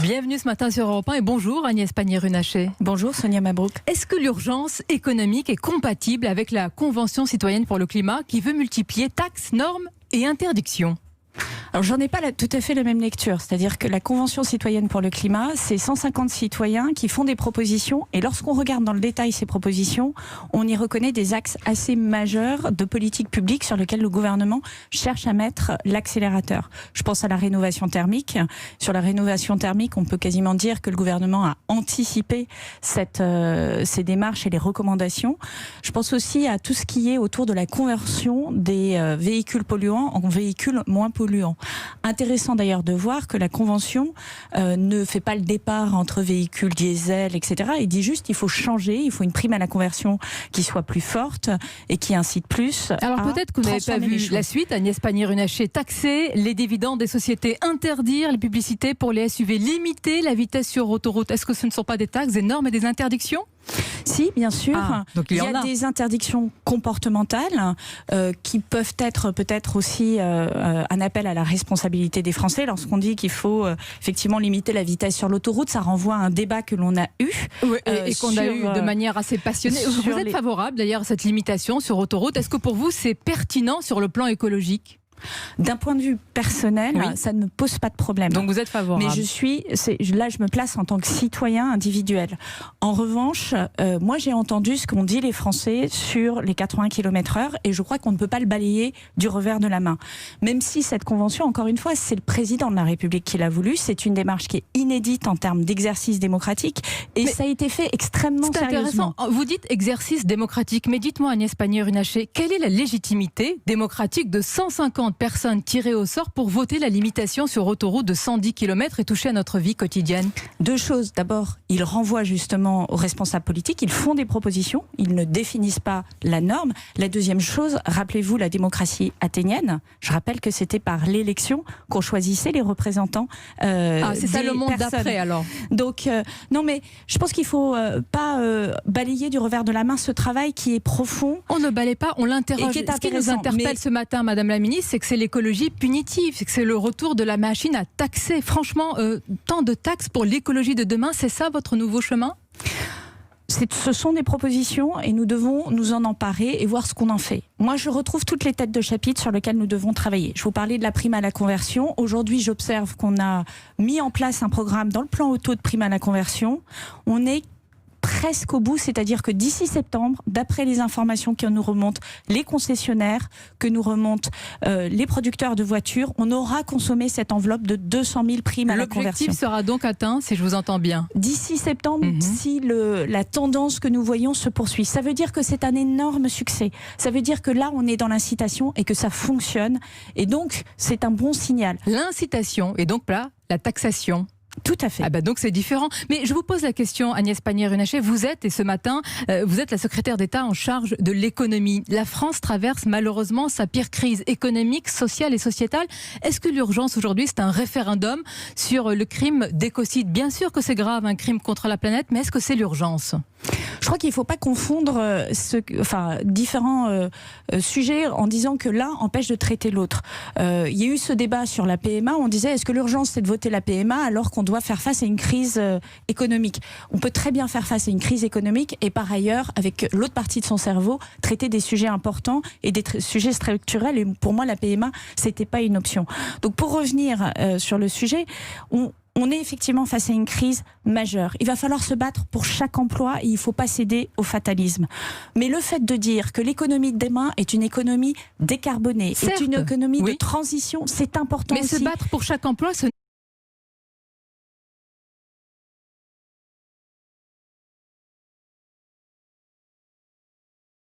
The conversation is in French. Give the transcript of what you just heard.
Bienvenue ce matin sur Europe 1 et bonjour Agnès Pannier-Runacher. Bonjour Sonia Mabrouk. Est-ce que l'urgence économique est compatible avec la Convention citoyenne pour le climat qui veut multiplier taxes, normes et interdictions ? Alors j'en ai pas tout à fait la même lecture, c'est-à-dire que la Convention citoyenne pour le climat, c'est 150 citoyens qui font des propositions et lorsqu'on regarde dans le détail ces propositions, on y reconnaît des axes assez majeurs de politique publique sur lesquels le gouvernement cherche à mettre l'accélérateur. Je pense à la rénovation thermique. Sur la rénovation thermique, on peut quasiment dire que le gouvernement a anticipé ces démarches et les recommandations. Je pense aussi à tout ce qui est autour de la conversion des véhicules polluants en véhicules moins polluants. Intéressant d'ailleurs de voir que la Convention ne fait pas le départ entre véhicules diesel, etc. Il dit juste qu'il faut changer, il faut une prime à la conversion qui soit plus forte et qui incite plus. Alors peut-être que vous n'avez pas vu la suite, Agnès Pannier-Runacher, taxer les dividendes des sociétés, interdire les publicités pour les SUV, limiter la vitesse sur autoroute. Est-ce que ce ne sont pas des taxes, des normes et des interdictions ? Si, bien sûr. Donc il y a des interdictions comportementales qui peuvent être peut-être aussi un appel à la responsabilité des Français. Lorsqu'on dit qu'il faut effectivement limiter la vitesse sur l'autoroute, ça renvoie à un débat que l'on a eu. Oui, et qu'on a eu de manière assez passionnée. Vous êtes favorable d'ailleurs à cette limitation sur autoroute. Est-ce que pour vous c'est pertinent sur le plan écologique ? D'un point de vue personnel, oui, ça ne me pose pas de problème. Donc vous êtes favorable. Mais là je me place en tant que citoyen individuel. En revanche, moi j'ai entendu ce qu'ont dit les Français sur les 80 km/h et je crois qu'on ne peut pas le balayer du revers de la main. Même si cette convention, encore une fois, c'est le président de la République qui l'a voulu, c'est une démarche qui est inédite en termes d'exercice démocratique et ça a été fait extrêmement sérieusement. Intéressant. Vous dites exercice démocratique, mais dites-moi Agnès Pannier-Runacher, quelle est la légitimité démocratique de 150 personnes tirées au sort pour voter la limitation sur autoroute de 110 km et toucher à notre vie quotidienne ? Deux choses. D'abord, ils renvoient justement aux responsables politiques, ils font des propositions, ils ne définissent pas la norme. La deuxième chose, rappelez-vous la démocratie athénienne. Je rappelle que c'était par l'élection qu'on choisissait les représentants c'est ça le monde d'après alors. Donc, non mais je pense qu'il ne faut pas balayer du revers de la main ce travail qui est profond. On ne balaye pas, on l'interroge. Ce qui nous interpelle ce matin, Madame la Ministre, c'est que c'est l'écologie punitive, c'est que c'est le retour de la machine à taxer. Franchement, tant de taxes pour l'écologie de demain, c'est ça votre nouveau chemin ? Ce sont des propositions et nous devons nous en emparer et voir ce qu'on en fait. Moi, je retrouve toutes les têtes de chapitre sur lesquelles nous devons travailler. Je vous parlais de la prime à la conversion. Aujourd'hui, j'observe qu'on a mis en place un programme dans le plan auto de prime à la conversion. On est presque au bout, c'est-à-dire que d'ici septembre, d'après les informations que nous remontent les concessionnaires, que nous remontent les producteurs de voitures, on aura consommé cette enveloppe de 200 000 primes à la conversion. L'objectif sera donc atteint, si je vous entends bien. D'ici septembre, si la tendance que nous voyons se poursuit. Ça veut dire que c'est un énorme succès. Ça veut dire que là, on est dans l'incitation et que ça fonctionne. Et donc, c'est un bon signal. L'incitation et donc là, la taxation. Tout à fait. Donc c'est différent. Mais je vous pose la question, Agnès Pannier-Runacher, vous êtes, et ce matin, vous êtes la secrétaire d'État en charge de l'économie. La France traverse malheureusement sa pire crise économique, sociale et sociétale. Est-ce que l'urgence aujourd'hui, c'est un référendum sur le crime d'écocide ? Bien sûr que c'est grave, un crime contre la planète, mais est-ce que c'est l'urgence ? Je crois qu'il ne faut pas confondre différents sujets en disant que l'un empêche de traiter l'autre. Il y a eu ce débat sur la PMA, on disait est-ce que l'urgence c'est de voter la PMA alors qu'on doit faire face à une crise économique ? On peut très bien faire face à une crise économique et par ailleurs, avec l'autre partie de son cerveau, traiter des sujets importants et des sujets structurels. Et pour moi, la PMA, c'était pas une option. Donc pour revenir sur le sujet, on est effectivement face à une crise majeure. Il va falloir se battre pour chaque emploi et il ne faut pas céder au fatalisme. Mais le fait de dire que l'économie de demain est une économie décarbonée, est une économie de transition, c'est important aussi. Mais se battre pour chaque emploi, ce